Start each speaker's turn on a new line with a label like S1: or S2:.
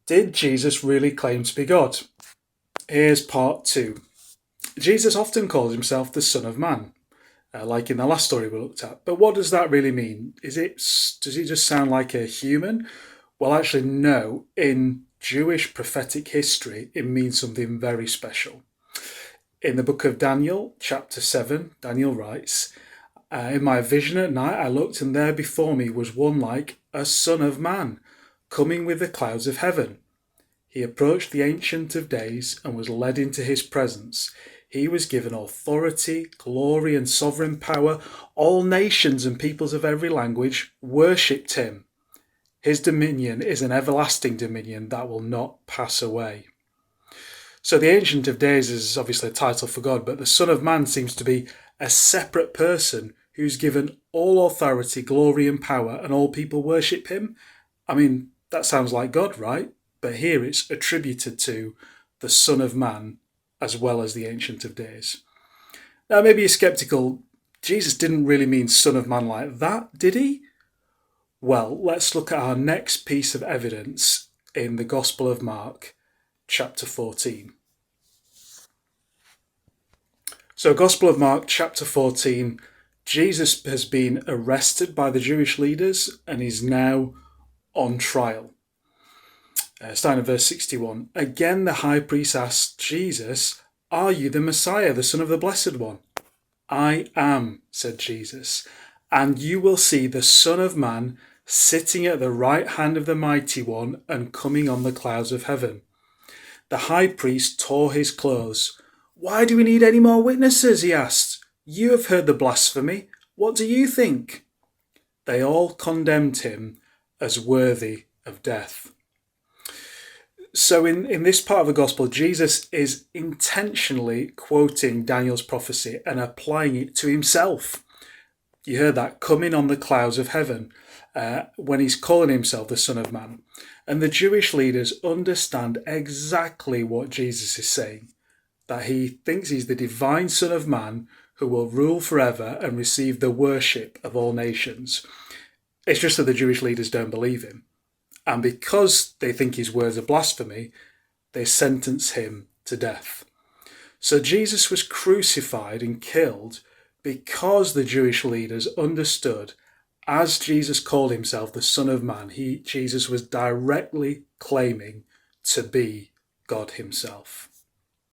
S1: Did Jesus really claim to be God? Here's part two. Jesus often calls himself the Son of Man, like in the last story we looked at. But what does that really mean? Does he just sound like a human? Well, actually, no. In Jewish prophetic history, it means something very special. In the book of Daniel, chapter 7, Daniel writes, in my vision at night I looked, and there before me was one like a son of man, coming with the clouds of heaven. He approached the Ancient of Days and was led into his presence. He was given authority, glory, and sovereign power. All nations and peoples of every language worshipped him. His dominion is an everlasting dominion that will not pass away. So the Ancient of Days is obviously a title for God, but the Son of Man seems to be a separate person who's given all authority, glory, and power, and all people worship him. I mean, that sounds like God, right? But here it's attributed to the Son of Man as well as the Ancient of Days. Now, maybe you're skeptical. Jesus didn't really mean Son of Man like that, did he? Well, let's look at our next piece of evidence in the Gospel of Mark, chapter 14. So, Gospel of Mark, chapter 14, Jesus has been arrested by the Jewish leaders and is now on trial. Starting at verse 61. Again, the high priest asked Jesus, "Are you the Messiah, the Son of the Blessed One?" "I am," said Jesus, "and you will see the Son of Man sitting at the right hand of the Mighty One and coming on the clouds of heaven." The high priest tore his clothes. "Why do we need any more witnesses?" he asked. "You have heard the blasphemy. What do you think?" They all condemned him as worthy of death. So in this part of the gospel, Jesus is intentionally quoting Daniel's prophecy and applying it to himself. You heard that, coming on the clouds of heaven, when he's calling himself the Son of Man. And the Jewish leaders understand exactly what Jesus is saying, that he thinks he's the divine Son of Man who will rule forever and receive the worship of all nations. It's just that the Jewish leaders don't believe him. And because they think his words are blasphemy, they sentence him to death. So Jesus was crucified and killed because the Jewish leaders understood, as Jesus called himself the Son of Man, Jesus was directly claiming to be God himself.